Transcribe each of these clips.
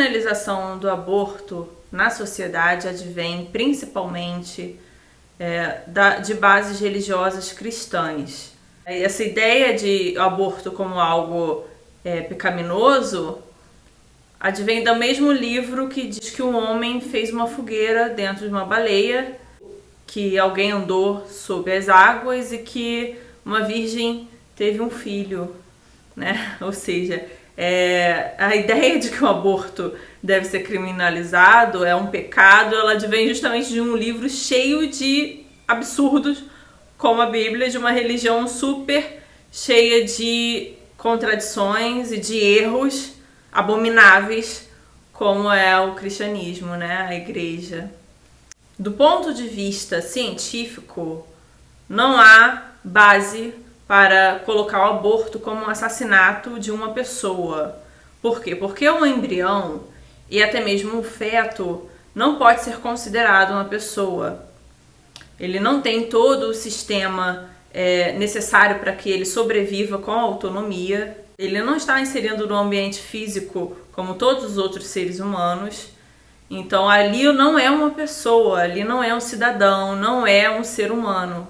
criminalização do aborto na sociedade advém principalmente de bases religiosas cristãs. Essa ideia de aborto como algo pecaminoso advém do mesmo livro que diz que um homem fez uma fogueira dentro de uma baleia, que alguém andou sob as águas e que uma virgem teve um filho, né? Ou seja, a ideia de que o aborto deve ser criminalizado, é um pecado, ela advém justamente de um livro cheio de absurdos, como a Bíblia, de uma religião super cheia de contradições e de erros abomináveis, como é o cristianismo, né? A igreja. Do ponto de vista científico, não há base para colocar o aborto como um assassinato de uma pessoa. Por quê? Porque um embrião e até mesmo um feto não pode ser considerado uma pessoa. Ele não tem todo o sistema necessário para que ele sobreviva com autonomia. Ele não está inserido no ambiente físico como todos os outros seres humanos. Então ali não é uma pessoa, ali não é um cidadão, não é um ser humano.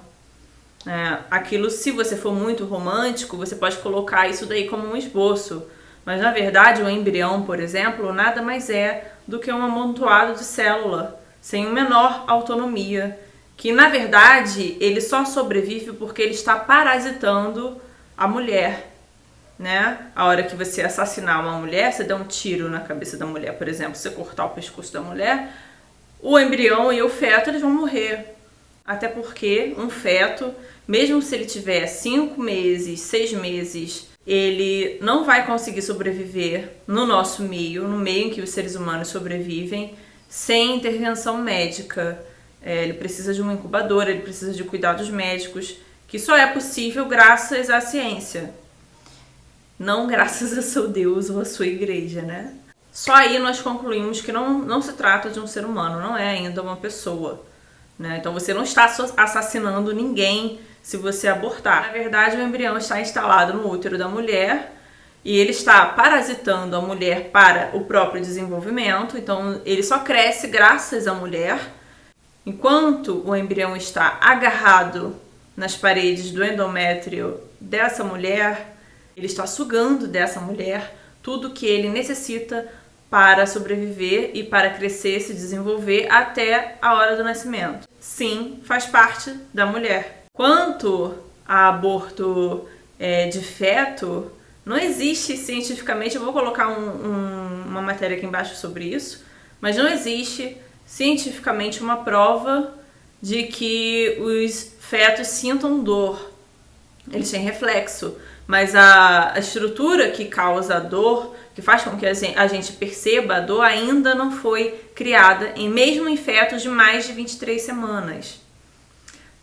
Aquilo, se você for muito romântico, você pode colocar isso daí como um esboço. Mas na verdade o embrião, por exemplo, nada mais é do que um amontoado de célula, sem menor autonomia. Que na verdade ele só sobrevive porque ele está parasitando a mulher. Né? A hora que você assassinar uma mulher, você dá um tiro na cabeça da mulher, por exemplo, você cortar o pescoço da mulher, o embrião e o feto eles vão morrer. Até porque um feto, mesmo se ele tiver 5 meses, 6 meses, ele não vai conseguir sobreviver no nosso meio, no meio em que os seres humanos sobrevivem, sem intervenção médica. Ele precisa de uma incubadora, ele precisa de cuidados médicos, que só é possível graças à ciência. Não graças a seu Deus ou a sua igreja, né? Só aí nós concluímos que não se trata de um ser humano, não é ainda uma pessoa, né? Então você não está assassinando ninguém se você abortar. Na verdade, o embrião está instalado no útero da mulher e ele está parasitando a mulher para o próprio desenvolvimento. Então ele só cresce graças à mulher. Enquanto o embrião está agarrado nas paredes do endométrio dessa mulher, ele está sugando dessa mulher tudo que ele necessita para sobreviver e para crescer, se desenvolver até a hora do nascimento. Sim, faz parte da mulher. Quanto a aborto de feto, não existe cientificamente, eu vou colocar uma matéria aqui embaixo sobre isso, mas não existe cientificamente uma prova de que os fetos sintam dor. Eles têm reflexo. Mas a estrutura que causa a dor, que faz com que a gente perceba a dor, ainda não foi criada, mesmo em fetos de mais de 23 semanas.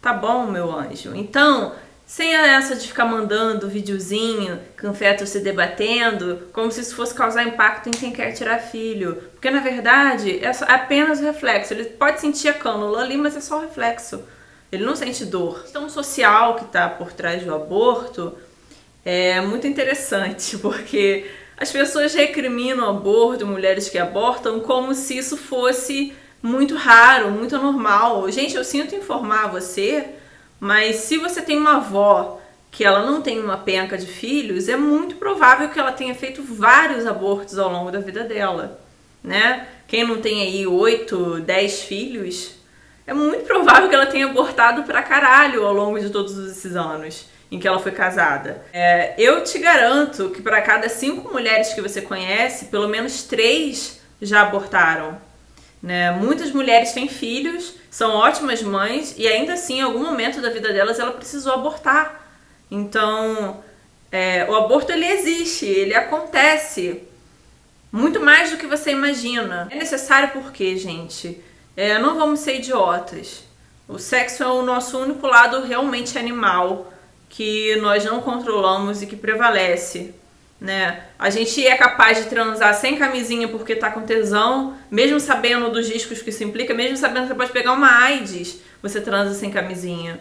Tá bom, meu anjo? Então, sem essa de ficar mandando videozinho com o feto se debatendo, como se isso fosse causar impacto em quem quer tirar filho. Porque, na verdade, é apenas o reflexo. Ele pode sentir a cânula ali, mas é só o reflexo. Ele não sente dor. A questão social que está por trás do aborto é muito interessante, porque as pessoas recriminam o aborto, mulheres que abortam, como se isso fosse muito raro, muito normal. Gente, eu sinto informar você, mas se você tem uma avó que ela não tem uma penca de filhos, é muito provável que ela tenha feito vários abortos ao longo da vida dela, né? Quem não tem aí 8, 10 filhos, é muito provável que ela tenha abortado pra caralho ao longo de todos esses anos em que ela foi casada. Eu te garanto que para cada 5 mulheres que você conhece, pelo menos 3 já abortaram. Né? Muitas mulheres têm filhos, são ótimas mães e ainda assim, em algum momento da vida delas, ela precisou abortar. Então, o aborto ele existe, ele acontece muito mais do que você imagina. É necessário porque, gente, não vamos ser idiotas. O sexo é o nosso único lado realmente animal que nós não controlamos e que prevalece, né? A gente é capaz de transar sem camisinha porque tá com tesão, mesmo sabendo dos riscos que isso implica, mesmo sabendo que você pode pegar uma AIDS, você transa sem camisinha.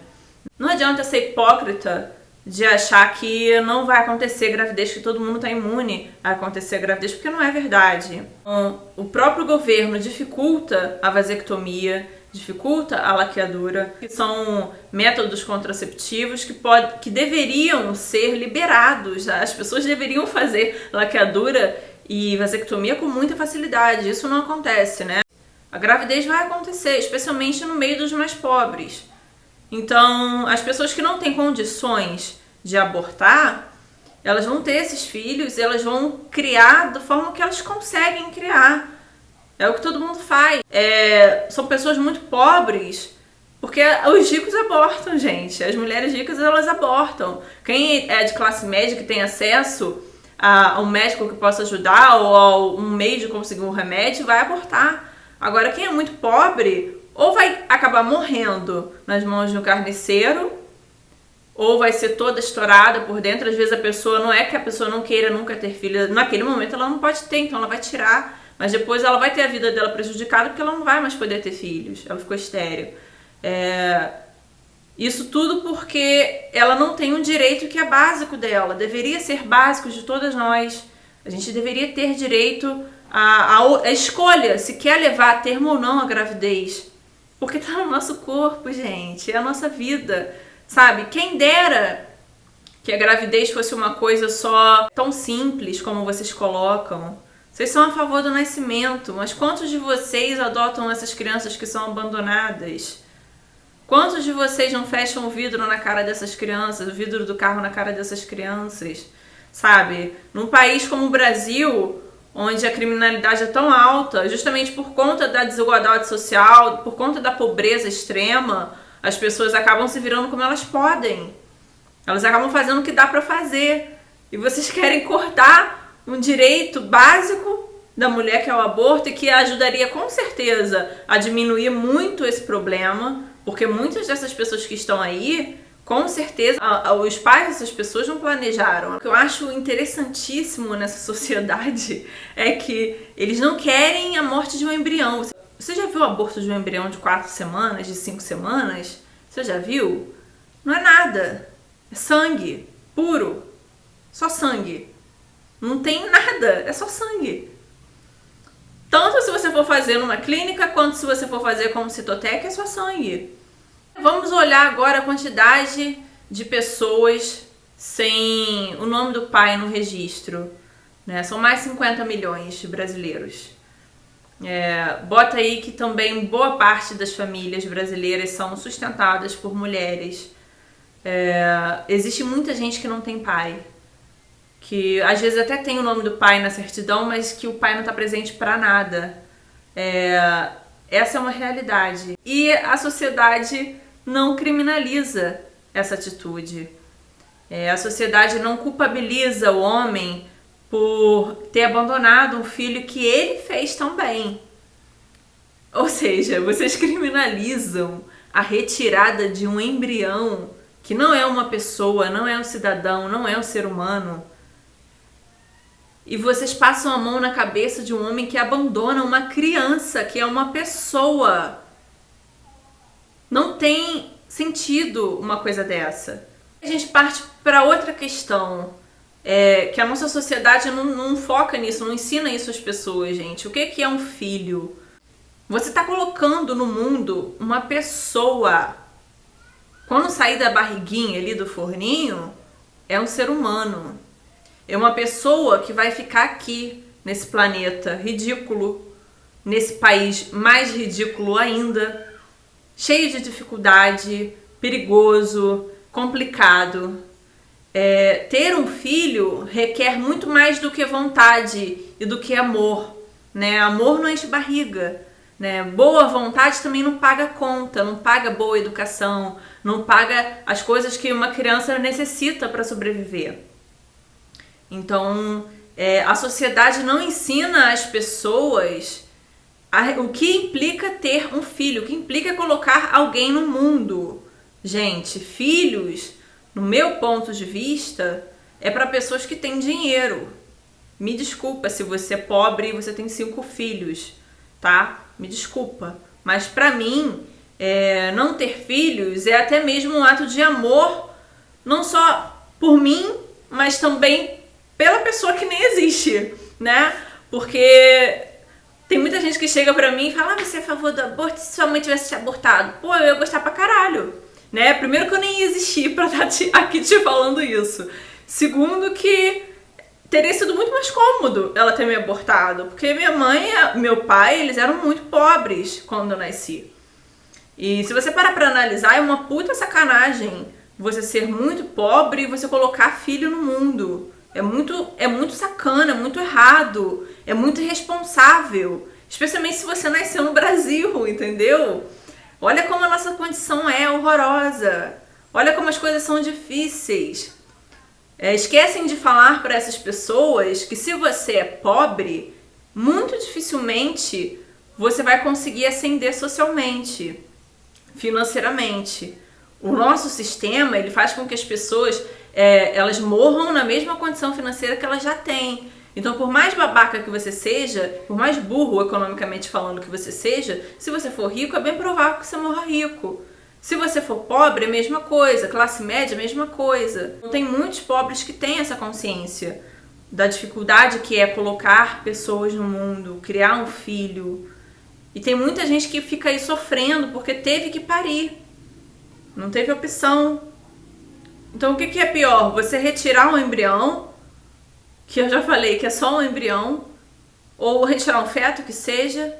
Não adianta ser hipócrita de achar que não vai acontecer gravidez, que todo mundo está imune a acontecer gravidez, porque não é verdade. O próprio governo dificulta a vasectomia, dificulta a laqueadura, que são métodos contraceptivos que deveriam ser liberados. As pessoas deveriam fazer laqueadura e vasectomia com muita facilidade. Isso não acontece, né? A gravidez vai acontecer, especialmente no meio dos mais pobres. Então, as pessoas que não têm condições de abortar, elas vão ter esses filhos, elas vão criar da forma que elas conseguem criar. É o que todo mundo faz. São pessoas muito pobres, porque os ricos abortam, gente. As mulheres ricas, elas abortam. Quem é de classe média, que tem acesso a um médico que possa ajudar ou a um meio de conseguir um remédio, vai abortar. Agora, quem é muito pobre, ou vai acabar morrendo nas mãos de um carniceiro, ou vai ser toda estourada por dentro. Às vezes a pessoa, não é que a pessoa não queira nunca ter filho, naquele momento ela não pode ter, então ela vai tirar, mas depois ela vai ter a vida dela prejudicada porque ela não vai mais poder ter filhos, ela ficou estéril. Isso tudo porque ela não tem um direito que é básico dela, deveria ser básico de todas nós. A gente deveria ter direito a escolha se quer levar a termo ou não a gravidez. Porque tá no nosso corpo, gente. É a nossa vida, sabe? Quem dera que a gravidez fosse uma coisa só tão simples como vocês colocam. Vocês são a favor do nascimento, mas quantos de vocês adotam essas crianças que são abandonadas? Quantos de vocês não fecham o vidro na cara dessas crianças, o vidro do carro na cara dessas crianças? Sabe? Num país como o Brasil, onde a criminalidade é tão alta, justamente por conta da desigualdade social, por conta da pobreza extrema, as pessoas acabam se virando como elas podem. Elas acabam fazendo o que dá pra fazer. E vocês querem cortar um direito básico da mulher, que é o aborto, e que ajudaria com certeza a diminuir muito esse problema, porque muitas dessas pessoas que estão aí, com certeza, os pais dessas pessoas não planejaram. O que eu acho interessantíssimo nessa sociedade é que eles não querem a morte de um embrião. Você já viu o aborto de um embrião de 4 semanas, de 5 semanas? Você já viu? Não é nada. É sangue. Puro. Só sangue. Não tem nada. É só sangue. Tanto se você for fazer numa clínica, quanto se você for fazer como Citotec, é só sangue. Vamos olhar agora a quantidade de pessoas sem o nome do pai no registro, né? São mais 50 milhões de brasileiros. Bota aí que também boa parte das famílias brasileiras são sustentadas por mulheres. Existe muita gente que não tem pai, que às vezes até tem o nome do pai na certidão, mas que o pai não está presente para nada. Essa é uma realidade. E a sociedade não criminaliza essa atitude. A sociedade não culpabiliza o homem por ter abandonado um filho que ele fez também. Ou seja, vocês criminalizam a retirada de um embrião que não é uma pessoa, não é um cidadão, não é um ser humano. E vocês passam a mão na cabeça de um homem que abandona uma criança, que é uma pessoa. Não tem sentido uma coisa dessa. A gente parte para outra questão, que a nossa sociedade não foca nisso, não ensina isso às pessoas, gente. O que é um filho? Você está colocando no mundo uma pessoa. Quando sair da barriguinha ali do forninho, é um ser humano. É uma pessoa que vai ficar aqui, nesse planeta ridículo, nesse país mais ridículo ainda, cheio de dificuldade, perigoso, complicado. Ter um filho requer muito mais do que vontade e do que amor, né? Amor não enche barriga, né? Boa vontade também não paga conta, não paga boa educação, não paga as coisas que uma criança necessita para sobreviver. Então, a sociedade não ensina às pessoas o que implica ter um filho, o que implica colocar alguém no mundo. Gente, filhos, no meu ponto de vista, é para pessoas que têm dinheiro. Me desculpa se você é pobre e você tem 5 filhos, tá? Me desculpa. Mas para mim, não ter filhos é até mesmo um ato de amor, não só por mim, mas também pela pessoa que nem existe, né? Porque tem muita gente que chega pra mim e fala: você é a favor do aborto se sua mãe tivesse te abortado? Pô, eu ia gostar pra caralho, né? Primeiro que eu nem ia existir pra estar aqui te falando isso. Segundo que teria sido muito mais cômodo ela ter me abortado, porque minha mãe e meu pai, eles eram muito pobres quando eu nasci. E se você parar pra analisar, é uma puta sacanagem você ser muito pobre e você colocar filho no mundo. É muito sacana, é muito errado, é muito irresponsável. Especialmente se você nasceu no Brasil, entendeu? Olha como a nossa condição é horrorosa. Olha como as coisas são difíceis. Esquecem de falar para essas pessoas que se você é pobre, muito dificilmente você vai conseguir ascender socialmente, financeiramente. O nosso sistema, ele faz com que as pessoas elas morram na mesma condição financeira que elas já têm. Então, por mais babaca que você seja, por mais burro economicamente falando que você seja, se você for rico, é bem provável que você morra rico. Se você for pobre, é a mesma coisa. Classe média, é a mesma coisa. Tem muitos pobres que têm essa consciência da dificuldade que é colocar pessoas no mundo, criar um filho. E tem muita gente que fica aí sofrendo porque teve que parir. Não teve opção. Então, o que é pior? Você retirar um embrião, que eu já falei que é só um embrião, ou retirar um feto, que seja.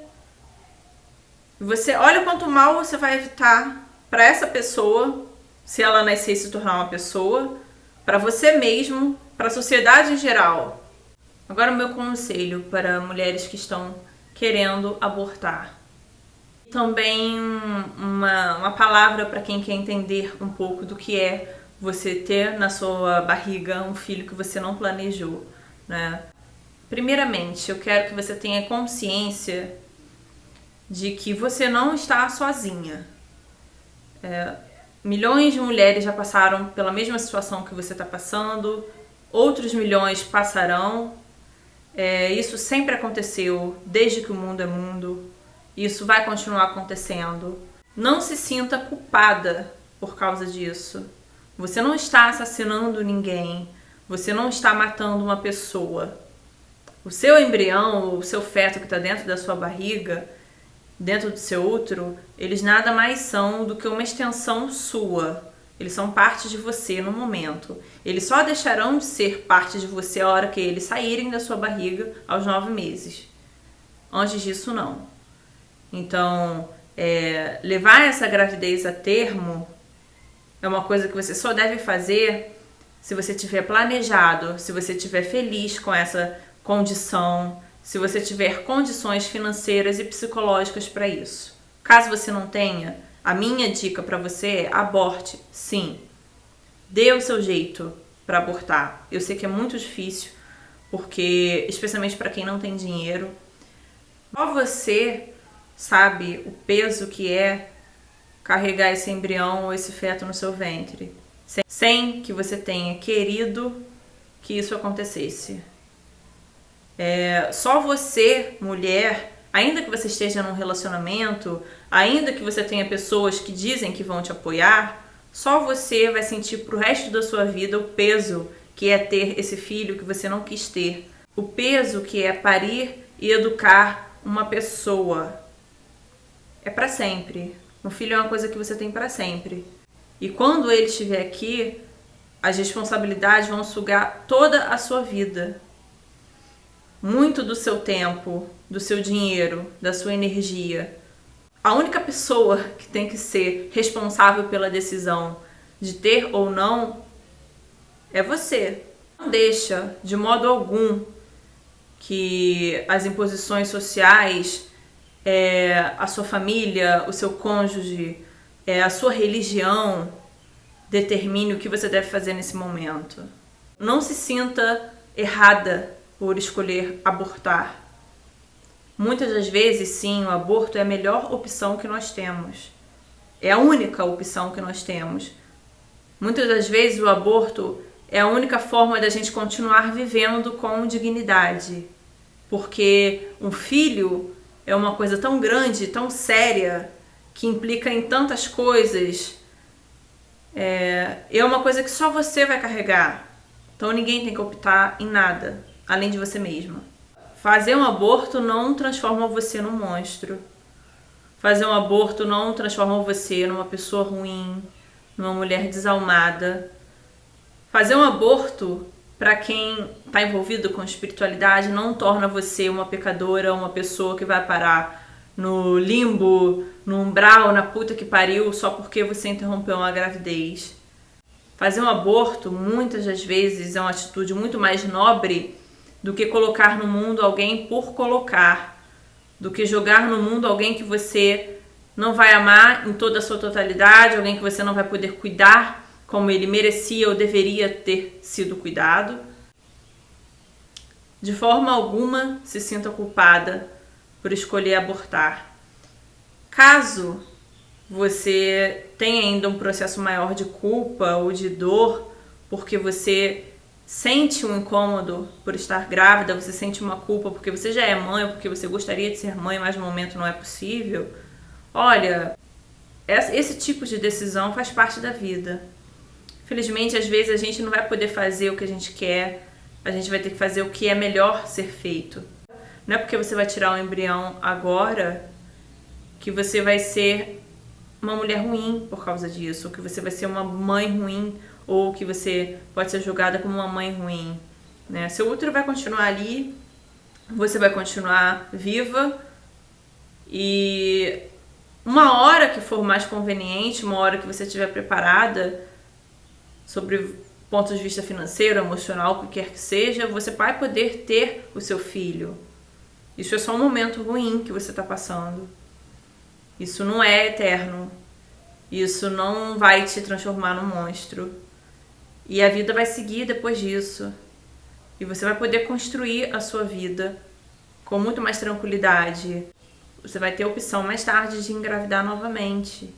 Você olha quanto mal você vai evitar para essa pessoa, se ela nascer e se tornar uma pessoa, para você mesmo, para a sociedade em geral. Agora, o meu conselho para mulheres que estão querendo abortar. Também uma palavra para quem quer entender um pouco do que é você ter na sua barriga um filho que você não planejou, né? Primeiramente, eu quero que você tenha consciência de que você não está sozinha. Milhões de mulheres já passaram pela mesma situação que você está passando, outros milhões passarão. Isso sempre aconteceu, desde que o mundo é mundo. Isso vai continuar acontecendo. Não se sinta culpada por causa disso. Você não está assassinando ninguém. Você não está matando uma pessoa. O seu embrião, o seu feto que está dentro da sua barriga, dentro do seu útero, eles nada mais são do que uma extensão sua. Eles são parte de você no momento. Eles só deixarão de ser parte de você a hora que eles saírem da sua barriga aos 9 meses. Antes disso, não. Então, levar essa gravidez a termo é uma coisa que você só deve fazer se você tiver planejado, se você estiver feliz com essa condição, se você tiver condições financeiras e psicológicas para isso. Caso você não tenha, a minha dica para você é: aborte, sim. Dê o seu jeito para abortar. Eu sei que é muito difícil, porque especialmente para quem não tem dinheiro. Só você sabe o peso que é carregar esse embrião ou esse feto no seu ventre, sem que você tenha querido que isso acontecesse. Só você, mulher, ainda que você esteja num relacionamento, ainda que você tenha pessoas que dizem que vão te apoiar, só você vai sentir pro resto da sua vida o peso que é ter esse filho que você não quis ter, o peso que é parir e educar uma pessoa. É para sempre. Um filho é uma coisa que você tem para sempre. E quando ele estiver aqui, as responsabilidades vão sugar toda a sua vida. Muito do seu tempo, do seu dinheiro, da sua energia. A única pessoa que tem que ser responsável pela decisão de ter ou não é você. Não deixa, de modo algum, que as imposições sociais, a sua família, o seu cônjuge, a sua religião determine o que você deve fazer nesse momento. Não se sinta errada por escolher abortar. Muitas das vezes, sim, o aborto é a melhor opção que nós temos. É a única opção que nós temos. Muitas das vezes o aborto é a única forma da gente continuar vivendo com dignidade. Porque um filho é uma coisa tão grande, tão séria, que implica em tantas coisas. é uma coisa que só você vai carregar. Então ninguém tem que optar em nada, além de você mesma. Fazer um aborto não transforma você num monstro. Fazer um aborto não transforma você numa pessoa ruim, numa mulher desalmada. Fazer um aborto, para quem está envolvido com espiritualidade, não torna você uma pecadora, uma pessoa que vai parar no limbo, no umbral, na puta que pariu, só porque você interrompeu uma gravidez. Fazer um aborto, muitas das vezes, é uma atitude muito mais nobre do que colocar no mundo alguém por colocar, do que jogar no mundo alguém que você não vai amar em toda a sua totalidade, alguém que você não vai poder cuidar como ele merecia ou deveria ter sido cuidado. De forma alguma se sinta culpada por escolher abortar. Caso você tenha ainda um processo maior de culpa ou de dor, porque você sente um incômodo por estar grávida, você sente uma culpa porque você já é mãe, ou porque você gostaria de ser mãe, mas no momento não é possível, olha, esse tipo de decisão faz parte da vida. Felizmente, às vezes a gente não vai poder fazer o que a gente quer, a gente vai ter que fazer o que é melhor ser feito. Não é porque você vai tirar um embrião agora que você vai ser uma mulher ruim por causa disso, ou que você vai ser uma mãe ruim, ou que você pode ser julgada como uma mãe ruim, né? Seu útero vai continuar ali, você vai continuar viva, e uma hora que for mais conveniente, uma hora que você estiver preparada, sobre ponto de vista financeiro, emocional, o que quer que seja, você vai poder ter o seu filho. Isso é só um momento ruim que você está passando. Isso não é eterno. Isso não vai te transformar num monstro. E a vida vai seguir depois disso. E você vai poder construir a sua vida com muito mais tranquilidade. Você vai ter a opção mais tarde de engravidar novamente.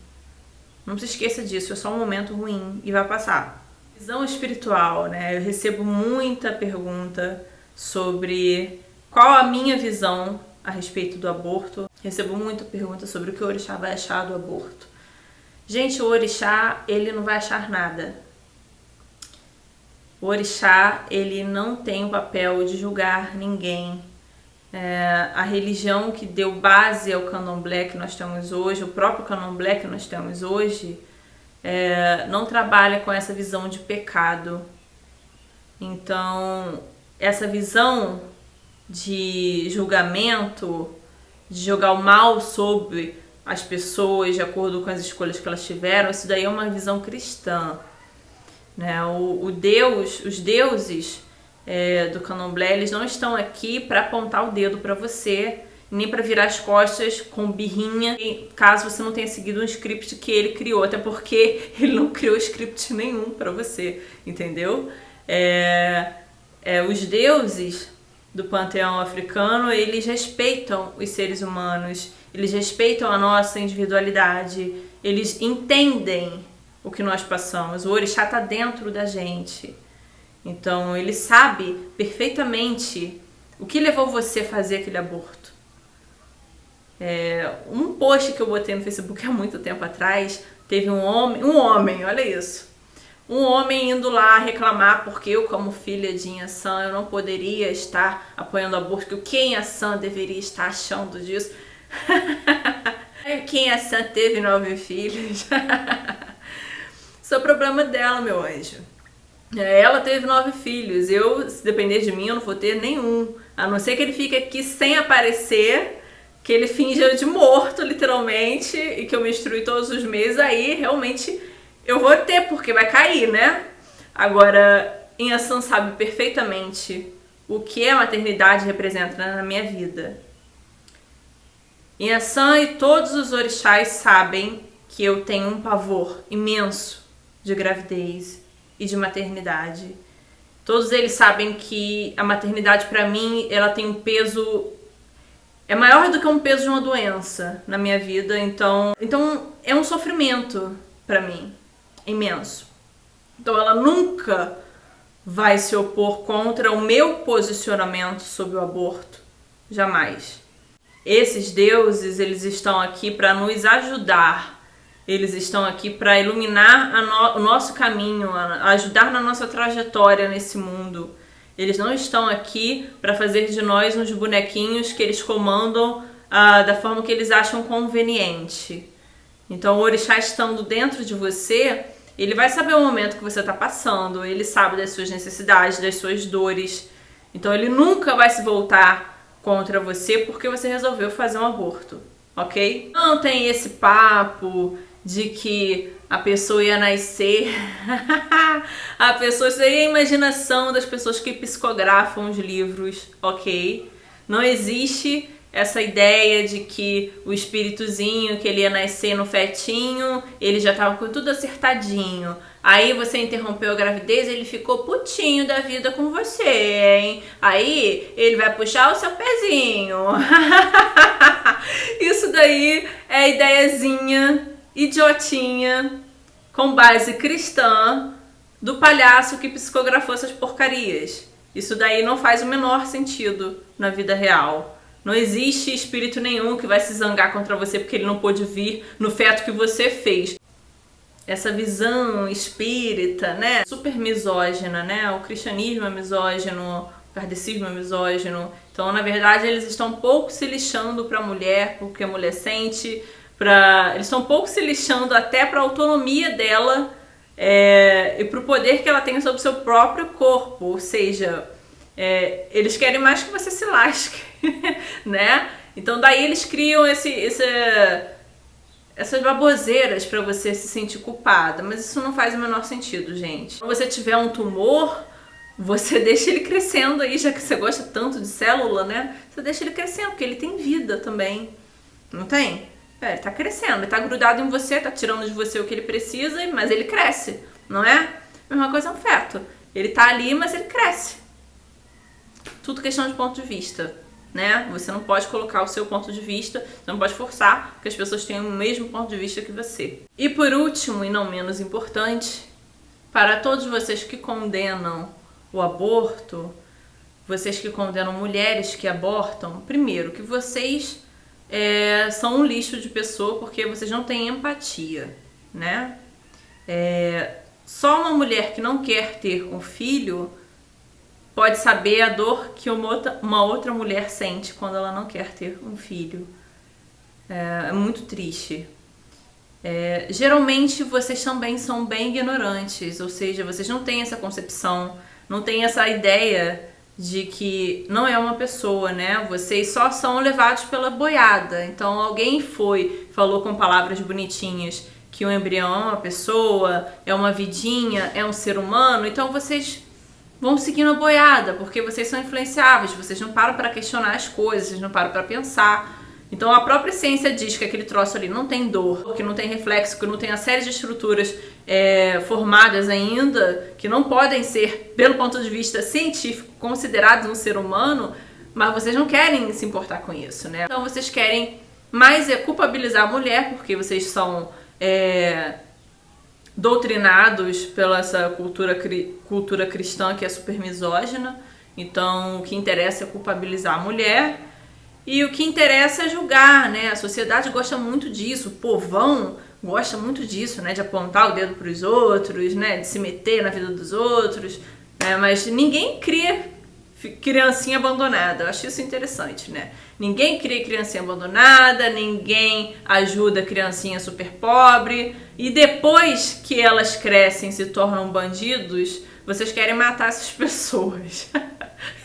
Não se esqueça disso, é só um momento ruim e vai passar. Visão espiritual, né? Eu recebo muita pergunta sobre qual a minha visão a respeito do aborto. Recebo muita pergunta sobre o que o orixá vai achar do aborto. Gente, o orixá, ele não vai achar nada. O orixá, ele não tem o papel de julgar ninguém. A religião que deu base ao candomblé que nós temos hoje, o próprio candomblé que nós temos hoje, não trabalha com essa visão de pecado. Então, essa visão de julgamento, de jogar o mal sobre as pessoas de acordo com as escolhas que elas tiveram, isso daí é uma visão cristã, né? Os deuses do candomblé, eles não estão aqui para apontar o dedo para você, nem para virar as costas com birrinha, caso você não tenha seguido um script que ele criou, até porque ele não criou script nenhum para você, entendeu? Os deuses do panteão africano, eles respeitam os seres humanos, eles respeitam a nossa individualidade, eles entendem o que nós passamos. O orixá está dentro da gente, então ele sabe perfeitamente o que levou você a fazer aquele aborto. Um post que eu botei no Facebook há muito tempo atrás, teve um homem, olha isso, um homem indo lá reclamar porque eu, como filha de Inhaçã, eu não poderia estar apoiando o aborto, que o que Inhaçã deveria estar achando disso. Que Inhaçã teve 9 filhos. Isso é o problema dela, meu anjo. Ela teve 9 filhos, se depender de mim, eu não vou ter nenhum. A não ser que ele fique aqui sem aparecer, que ele finja de morto, literalmente, e que eu menstrue todos os meses, aí realmente eu vou ter, porque vai cair, né? Agora, Inhaçã sabe perfeitamente o que a maternidade representa na minha vida. Inhaçã e todos os orixás sabem que eu tenho um pavor imenso de gravidez e de maternidade. Todos eles sabem que a maternidade, para mim, ela tem um peso... é maior do que um peso de uma doença na minha vida. Então é um sofrimento para mim, imenso. Então ela nunca vai se opor contra o meu posicionamento sobre o aborto. Jamais. Esses deuses, eles estão aqui para nos ajudar. eles estão aqui para iluminar o nosso caminho, a ajudar na nossa trajetória nesse mundo. Eles não estão aqui para fazer de nós uns bonequinhos que eles comandam da forma que eles acham conveniente. Então, o orixá estando dentro de você, ele vai saber o momento que você está passando, ele sabe das suas necessidades, das suas dores. Então, ele nunca vai se voltar contra você porque você resolveu fazer um aborto, ok? Não tem esse papo de que a pessoa ia nascer. A pessoa, isso aí é a imaginação das pessoas que psicografam os livros, ok? Não existe essa ideia de que o espíritozinho, que ele ia nascer no fetinho, ele já tava com tudo acertadinho. Aí você interrompeu a gravidez, ele ficou putinho da vida com você, hein? Aí ele vai puxar o seu pezinho. Isso daí é ideiazinha idiotinha, com base cristã, do palhaço que psicografou essas porcarias. Isso daí não faz o menor sentido na vida real. Não existe espírito nenhum que vai se zangar contra você porque ele não pôde vir no feto que você fez. Essa visão espírita, né, super misógina, né? O cristianismo é misógino, o kardecismo é misógino. Então, na verdade, eles estão um pouco se lixando para a mulher, porque a mulher sente, eles estão um pouco se lixando até para a autonomia dela e para o poder que ela tem sobre o seu próprio corpo. Ou seja, eles querem mais que você se lasque, né? Então daí eles criam essas baboseiras para você se sentir culpada, mas isso não faz o menor sentido, gente. Se você tiver um tumor, você deixa ele crescendo aí, já que você gosta tanto de célula, né? Você deixa ele crescendo, porque ele tem vida também, não tem? Ele tá crescendo, ele tá grudado em você, tá tirando de você o que ele precisa, mas ele cresce, não é? A mesma coisa é um feto. Ele tá ali, mas ele cresce. Tudo questão de ponto de vista, né? Você não pode colocar o seu ponto de vista, você não pode forçar que as pessoas tenham o mesmo ponto de vista que você. E por último, e não menos importante, para todos vocês que condenam o aborto, vocês que condenam mulheres que abortam, primeiro, que vocês são um lixo de pessoa porque vocês não têm empatia, né? Só uma mulher que não quer ter um filho pode saber a dor que uma outra mulher sente quando ela não quer ter um filho. É muito triste. Geralmente vocês também são bem ignorantes, ou seja, vocês não têm essa concepção, não têm essa ideia de que não é uma pessoa, né? Vocês só são levados pela boiada. Então alguém falou com palavras bonitinhas que um embrião é uma pessoa, é uma vidinha, é um ser humano, então vocês vão seguindo a boiada, porque vocês são influenciáveis, vocês não param para questionar as coisas, vocês não param para pensar. Então a própria ciência diz que aquele troço ali não tem dor, que não tem reflexo, que não tem uma série de estruturas formadas ainda, que não podem ser, pelo ponto de vista científico, considerados um ser humano, mas vocês não querem se importar com isso, né? Então vocês querem mais culpabilizar a mulher, porque vocês são doutrinados pela essa cultura cristã que é super misógina. Então o que interessa é culpabilizar a mulher. E o que interessa é julgar, né? A sociedade gosta muito disso, o povão gosta muito disso, né? De apontar o dedo para os outros, né? De se meter na vida dos outros, né? Mas ninguém cria criancinha abandonada. Eu acho isso interessante, né? Ninguém cria criancinha abandonada, ninguém ajuda criancinha super pobre. E depois que elas crescem e se tornam bandidos, vocês querem matar essas pessoas.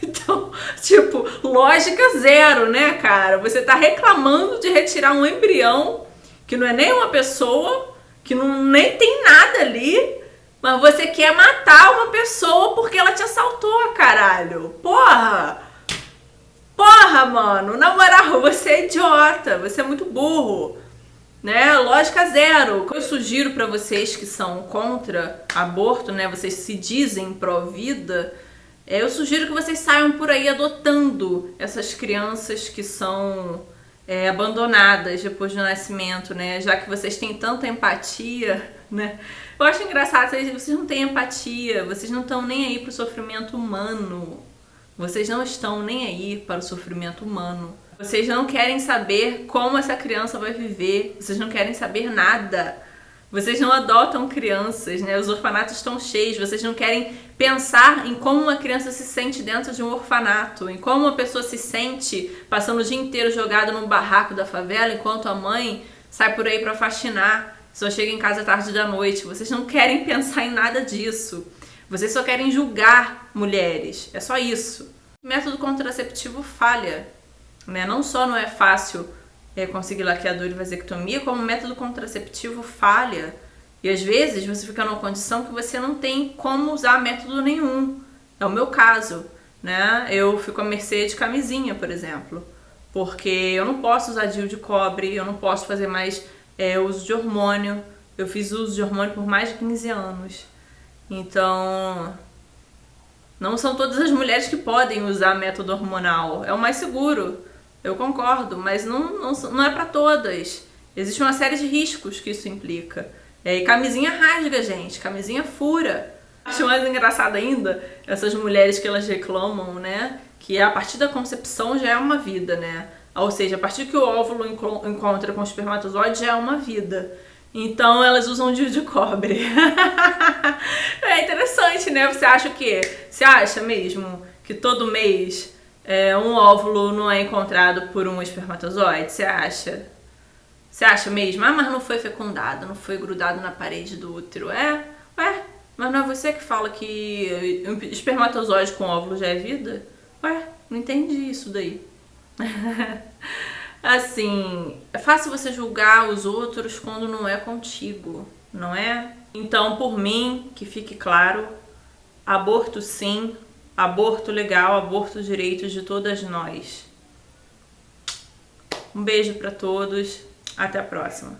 Então, tipo, lógica zero, né, cara? Você tá reclamando de retirar um embrião que não é nem uma pessoa, que nem tem nada ali, mas você quer matar uma pessoa porque ela te assaltou, caralho. Porra! Porra, mano, na moral, você é idiota, você é muito burro, né? Lógica zero. O que eu sugiro pra vocês que são contra aborto, né? Vocês se dizem pró-vida. Eu sugiro que vocês saiam por aí adotando essas crianças que são abandonadas depois do nascimento, né? Já que vocês têm tanta empatia, né? Eu acho engraçado, vocês não têm empatia, vocês não estão nem aí pro sofrimento humano. Vocês não estão nem aí para o sofrimento humano. Vocês não querem saber como essa criança vai viver. Vocês não querem saber nada. Vocês não adotam crianças, né? Os orfanatos estão cheios. Vocês não querem pensar em como uma criança se sente dentro de um orfanato, em como uma pessoa se sente passando o dia inteiro jogado num barraco da favela, enquanto a mãe sai por aí para faxinar, só chega em casa tarde da noite. Vocês não querem pensar em nada disso. Vocês só querem julgar mulheres. É só isso. O método contraceptivo falha, né? Não só não é fácil conseguir laqueadura e vasectomia, como o método contraceptivo falha. E às vezes você fica numa condição que você não tem como usar método nenhum. É o meu caso, né? Eu fico à mercê de camisinha, por exemplo, porque eu não posso usar DIU de cobre, eu não posso fazer mais uso de hormônio. Eu fiz uso de hormônio por mais de 15 anos. Então, não são todas as mulheres que podem usar método hormonal. É o mais seguro. Eu concordo, mas não é pra todas. Existe uma série de riscos que isso implica. E camisinha rasga, gente. Camisinha fura. Acho mais engraçado ainda essas mulheres que elas reclamam, né? Que a partir da concepção já é uma vida, né? Ou seja, a partir que o óvulo encontra com o espermatozoide já é uma vida. Então elas usam DIU de cobre. É interessante, né? Você acha o quê? Você acha mesmo que todo mês um óvulo não é encontrado por um espermatozoide? Você acha? Você acha mesmo? Ah, mas não foi fecundado, não foi grudado na parede do útero. Ué, mas não é você que fala que espermatozoide com óvulo já é vida? Ué, não entendi isso daí. Assim, é fácil você julgar os outros quando não é contigo, não é? Então, por mim, que fique claro, aborto sim, aborto legal, aborto direitos de todas nós. Um beijo para todos, até a próxima.